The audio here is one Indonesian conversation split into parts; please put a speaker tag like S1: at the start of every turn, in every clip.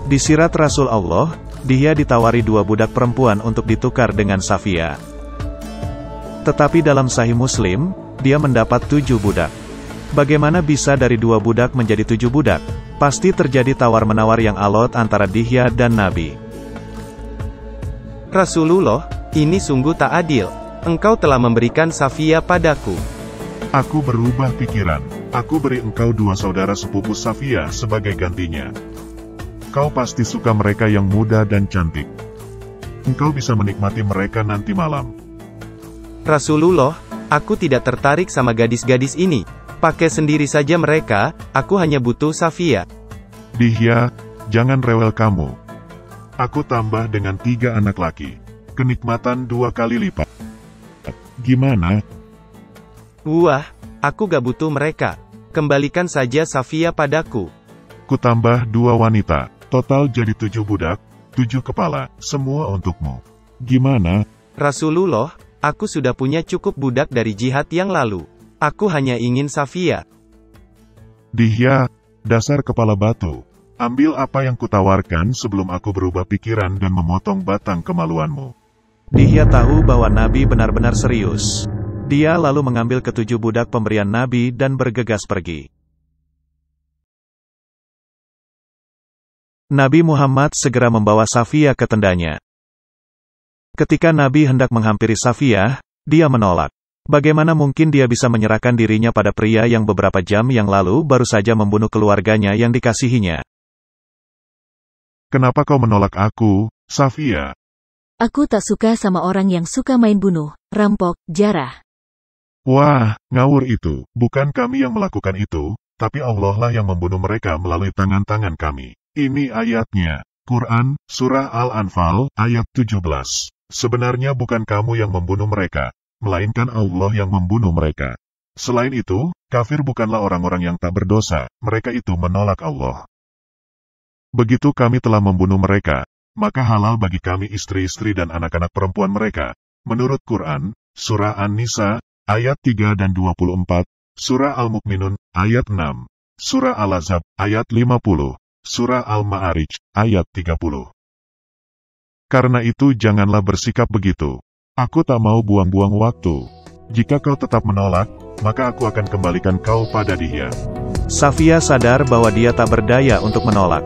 S1: Di sirat Rasul Allah, dia ditawari 2 budak perempuan untuk ditukar dengan Safiyah. Tetapi dalam Sahih Muslim, dia mendapat 7 budak. Bagaimana bisa dari 2 budak menjadi 7 budak? Pasti terjadi tawar-menawar yang alot antara Dihya dan Nabi.
S2: Rasulullah, ini sungguh tak adil. Engkau telah memberikan Safiyah padaku.
S3: Aku berubah pikiran. Aku beri engkau 2 saudara sepupu Safiyah sebagai gantinya. Kau pasti suka mereka yang muda dan cantik. Engkau bisa menikmati mereka nanti malam.
S2: Rasulullah, aku tidak tertarik sama gadis-gadis ini. Pakai sendiri saja mereka, aku hanya butuh Safiyah.
S3: Dihya, jangan rewel kamu. Aku tambah dengan 3 anak laki. Kenikmatan 2 kali lipat. Gimana?
S2: Wah, aku gak butuh mereka. Kembalikan saja Safiyah padaku.
S3: Ku tambah 2 wanita. Total jadi 7 budak, 7 kepala, semua untukmu. Gimana?
S2: Rasulullah, aku sudah punya cukup budak dari jihad yang lalu. Aku hanya ingin Safiyah.
S3: Dihya, dasar kepala batu. Ambil apa yang kutawarkan sebelum aku berubah pikiran dan memotong batang kemaluanmu.
S1: Dihya tahu bahwa Nabi benar-benar serius. Dia lalu mengambil ke-7 budak pemberian Nabi dan bergegas pergi. Nabi Muhammad segera membawa Safiyah ke tendanya. Ketika Nabi hendak menghampiri Safiyah, dia menolak. Bagaimana mungkin dia bisa menyerahkan dirinya pada pria yang beberapa jam yang lalu baru saja membunuh keluarganya yang dikasihinya?
S3: Kenapa kau menolak aku, Safiyah?
S4: Aku tak suka sama orang yang suka main bunuh, rampok, jarah.
S3: Wah, ngawur itu. Bukan kami yang melakukan itu, tapi Allah lah yang membunuh mereka melalui tangan-tangan kami. Ini ayatnya. Quran, Surah Al-Anfal, ayat 17. Sebenarnya bukan kamu yang membunuh mereka, melainkan Allah yang membunuh mereka. Selain itu, kafir bukanlah orang-orang yang tak berdosa, mereka itu menolak Allah. Begitu kami telah membunuh mereka, maka halal bagi kami istri-istri dan anak-anak perempuan mereka. Menurut Quran, Surah An-Nisa, ayat 3 dan 24, Surah Al-Mu'minun, ayat 6, Surah Al-Ahzab, ayat 50, Surah Al-Ma'arij, ayat 30. Karena itu janganlah bersikap begitu. Aku tak mau buang-buang waktu. Jika kau tetap menolak, maka aku akan kembalikan kau pada Dihya.
S1: Safiyah sadar bahwa dia tak berdaya untuk menolak.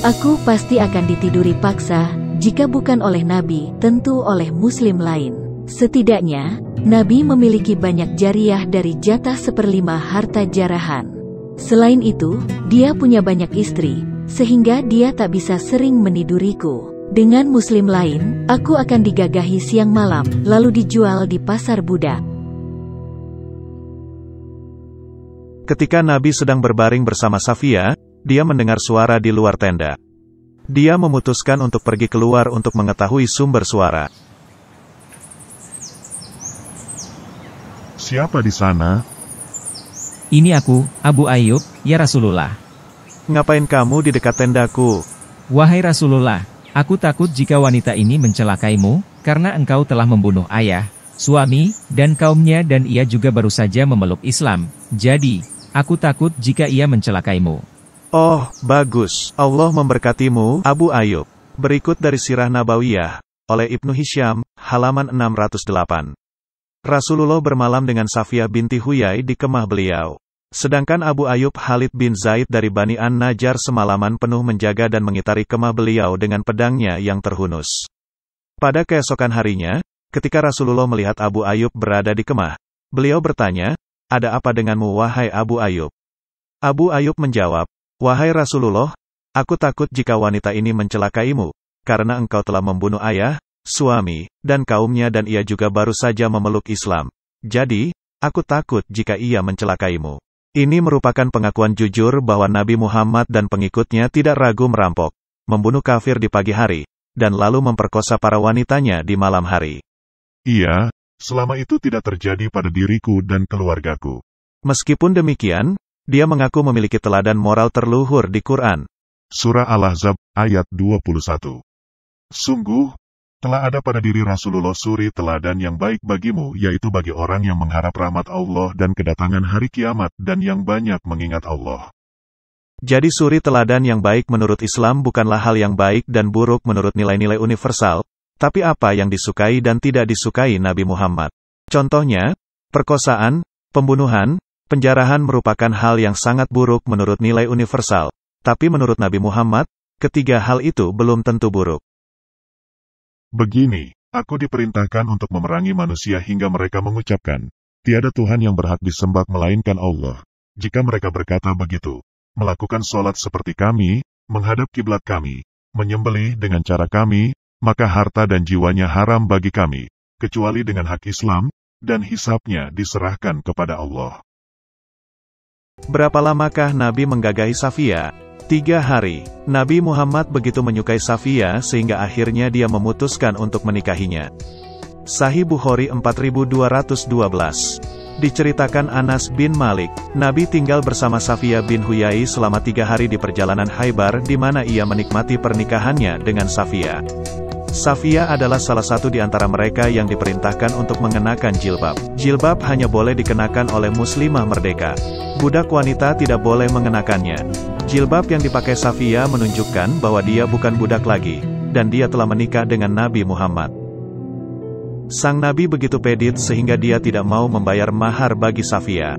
S4: Aku pasti akan ditiduri paksa, jika bukan oleh Nabi, tentu oleh Muslim lain. Setidaknya, Nabi memiliki banyak jariyah dari jatah 1/5 harta jarahan. Selain itu, dia punya banyak istri, sehingga dia tak bisa sering meniduriku. Dengan Muslim lain, aku akan digagahi siang malam, lalu dijual di pasar budak.
S1: Ketika Nabi sedang berbaring bersama Safiyah, dia mendengar suara di luar tenda. Dia memutuskan untuk pergi keluar untuk mengetahui sumber suara.
S3: Siapa di sana?
S5: Ini aku, Abu Ayyub, ya Rasulullah.
S1: Ngapain kamu di dekat tendaku?
S5: Wahai Rasulullah, aku takut jika wanita ini mencelakaimu, karena engkau telah membunuh ayah, suami, dan kaumnya dan ia juga baru saja memeluk Islam. Jadi, aku takut jika ia mencelakaimu.
S1: Oh, bagus. Allah memberkatimu, Abu Ayyub. Berikut dari Sirah Nabawiyah, oleh Ibnu Hisham, halaman 608. Rasulullah bermalam dengan Safiyah binti Huyai di kemah beliau. Sedangkan Abu Ayyub Khalid bin Zaid dari Bani An-Najjar semalaman penuh menjaga dan mengitari kemah beliau dengan pedangnya yang terhunus. Pada keesokan harinya, ketika Rasulullah melihat Abu Ayyub berada di kemah, beliau bertanya, "Ada apa denganmu wahai Abu Ayyub?" Abu Ayyub menjawab, "Wahai Rasulullah, aku takut jika wanita ini mencelakaimu, karena engkau telah membunuh ayah, suami, dan kaumnya dan ia juga baru saja memeluk Islam. Jadi, aku takut jika ia mencelakaimu." Ini merupakan pengakuan jujur bahwa Nabi Muhammad dan pengikutnya tidak ragu merampok, membunuh kafir di pagi hari, dan lalu memperkosa para wanitanya di malam hari.
S3: Iya, selama itu tidak terjadi pada diriku dan keluargaku.
S1: Meskipun demikian, dia mengaku memiliki teladan moral terluhur di Quran.
S3: Surah Al-Ahzab, ayat 21. Sungguh, telah ada pada diri Rasulullah suri teladan yang baik bagimu, yaitu bagi orang yang mengharap rahmat Allah dan kedatangan hari kiamat dan yang banyak mengingat Allah.
S1: Jadi suri teladan yang baik menurut Islam bukanlah hal yang baik dan buruk menurut nilai-nilai universal, tapi apa yang disukai dan tidak disukai Nabi Muhammad. Contohnya, perkosaan, pembunuhan, penjarahan merupakan hal yang sangat buruk menurut nilai universal, tapi menurut Nabi Muhammad, ketiga hal itu belum tentu buruk.
S3: Begini, aku diperintahkan untuk memerangi manusia hingga mereka mengucapkan, tiada Tuhan yang berhak disembah melainkan Allah. Jika mereka berkata begitu, melakukan sholat seperti kami, menghadap kiblat kami, menyembelih dengan cara kami, maka harta dan jiwanya haram bagi kami, kecuali dengan hak Islam, dan hisabnya diserahkan kepada Allah.
S1: Berapa lamakah Nabi menggagahi Safiyah? 3 hari. Nabi Muhammad begitu menyukai Safiyah sehingga akhirnya dia memutuskan untuk menikahinya. Sahih Bukhari 4212. Diceritakan Anas bin Malik, Nabi tinggal bersama Safiyah bin Huyai selama 3 hari di perjalanan Khaybar di mana ia menikmati pernikahannya dengan Safiyah. Safiyah adalah salah satu di antara mereka yang diperintahkan untuk mengenakan jilbab. Jilbab hanya boleh dikenakan oleh muslimah merdeka. Budak wanita tidak boleh mengenakannya. Jilbab yang dipakai Safiyah menunjukkan bahwa dia bukan budak lagi, dan dia telah menikah dengan Nabi Muhammad. Sang Nabi begitu pedit sehingga dia tidak mau membayar mahar bagi Safiyah.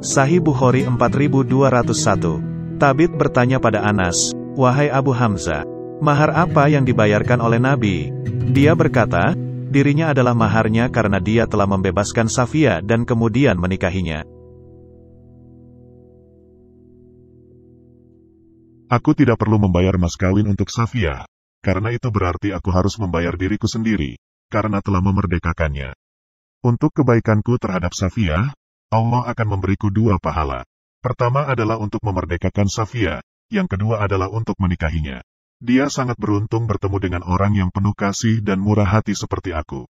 S1: Sahih Bukhari 4201. Tabit bertanya pada Anas, "Wahai Abu Hamzah, mahar apa yang dibayarkan oleh Nabi?" Dia berkata, dirinya adalah maharnya karena dia telah membebaskan Safiyah dan kemudian menikahinya.
S3: Aku tidak perlu membayar mas kawin untuk Safiyah, karena itu berarti aku harus membayar diriku sendiri, karena telah memerdekakannya. Untuk kebaikanku terhadap Safiyah, Allah akan memberiku 2 pahala. Pertama adalah untuk memerdekakan Safiyah, yang kedua adalah untuk menikahinya. Dia sangat beruntung bertemu dengan orang yang penuh kasih dan murah hati seperti aku.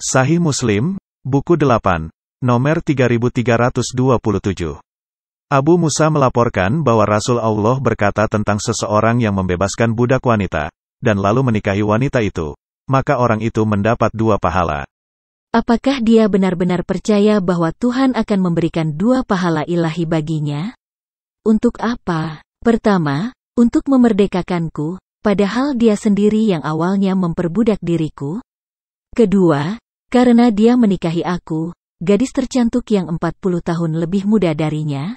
S1: Sahih Muslim, buku 8, nomor 3327. Abu Musa melaporkan bahwa Rasul Allah berkata tentang seseorang yang membebaskan budak wanita, dan lalu menikahi wanita itu, maka orang itu mendapat 2 pahala.
S4: Apakah dia benar-benar percaya bahwa Tuhan akan memberikan 2 pahala ilahi baginya? Untuk apa? Pertama, untuk memerdekakanku, padahal dia sendiri yang awalnya memperbudak diriku. Kedua, karena dia menikahi aku, gadis tercantik yang 40 tahun lebih muda darinya.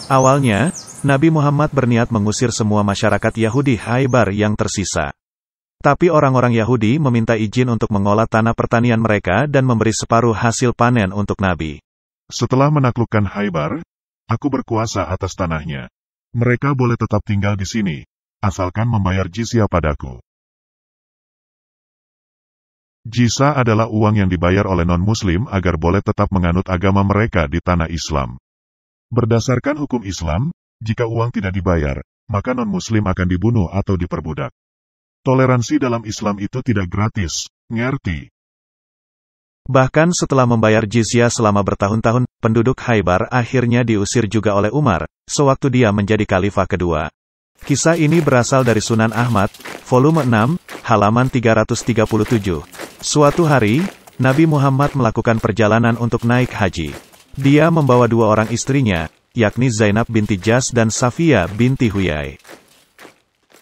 S1: Awalnya, Nabi Muhammad berniat mengusir semua masyarakat Yahudi Khaybar yang tersisa. Tapi orang-orang Yahudi meminta izin untuk mengolah tanah pertanian mereka dan memberi separuh hasil panen untuk Nabi.
S3: Setelah menaklukkan Khaybar, aku berkuasa atas tanahnya. Mereka boleh tetap tinggal di sini, asalkan membayar jizyah padaku. Jizyah adalah uang yang dibayar oleh non-muslim agar boleh tetap menganut agama mereka di tanah Islam. Berdasarkan hukum Islam, jika uang tidak dibayar, maka non-muslim akan dibunuh atau diperbudak. Toleransi dalam Islam itu tidak gratis, ngerti?
S1: Bahkan setelah membayar jizyah selama bertahun-tahun, penduduk Khaybar akhirnya diusir juga oleh Umar, sewaktu dia menjadi khalifah kedua. Kisah ini berasal dari Sunan Ahmad, volume 6, halaman 337. Suatu hari, Nabi Muhammad melakukan perjalanan untuk naik haji. Dia membawa 2 orang istrinya, yakni Zainab binti Jas dan Safiyah binti Huyai.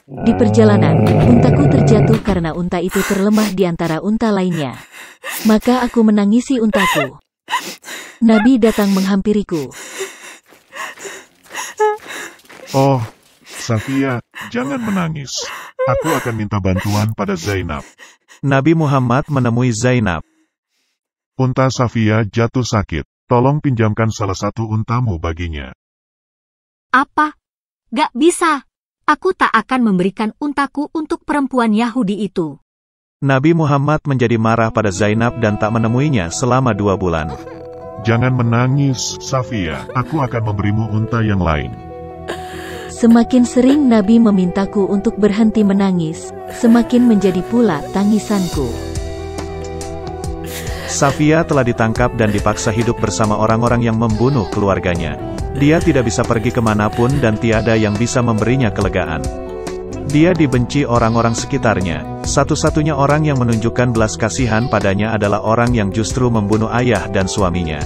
S4: Di perjalanan, untaku terjatuh karena unta itu terlemah di antara unta lainnya. Maka aku menangisi untaku. Nabi datang menghampiriku.
S3: Oh, Safiyah, jangan menangis. Aku akan minta bantuan pada Zainab.
S1: Nabi Muhammad menemui Zainab.
S3: Unta Safiyah jatuh sakit. Tolong pinjamkan salah satu untamu baginya.
S6: Apa? Gak bisa. Aku tak akan memberikan untaku untuk perempuan Yahudi itu.
S1: Nabi Muhammad menjadi marah pada Zainab dan tak menemuinya selama 2 bulan.
S3: Jangan menangis, Safiyah. Aku akan memberimu unta yang lain.
S4: Semakin sering Nabi memintaku untuk berhenti menangis, semakin menjadi pula tangisanku.
S1: Safia telah ditangkap dan dipaksa hidup bersama orang-orang yang membunuh keluarganya. Dia tidak bisa pergi kemanapun dan tiada yang bisa memberinya kelegaan. Dia dibenci orang-orang sekitarnya. Satu-satunya orang yang menunjukkan belas kasihan padanya adalah orang yang justru membunuh ayah dan suaminya.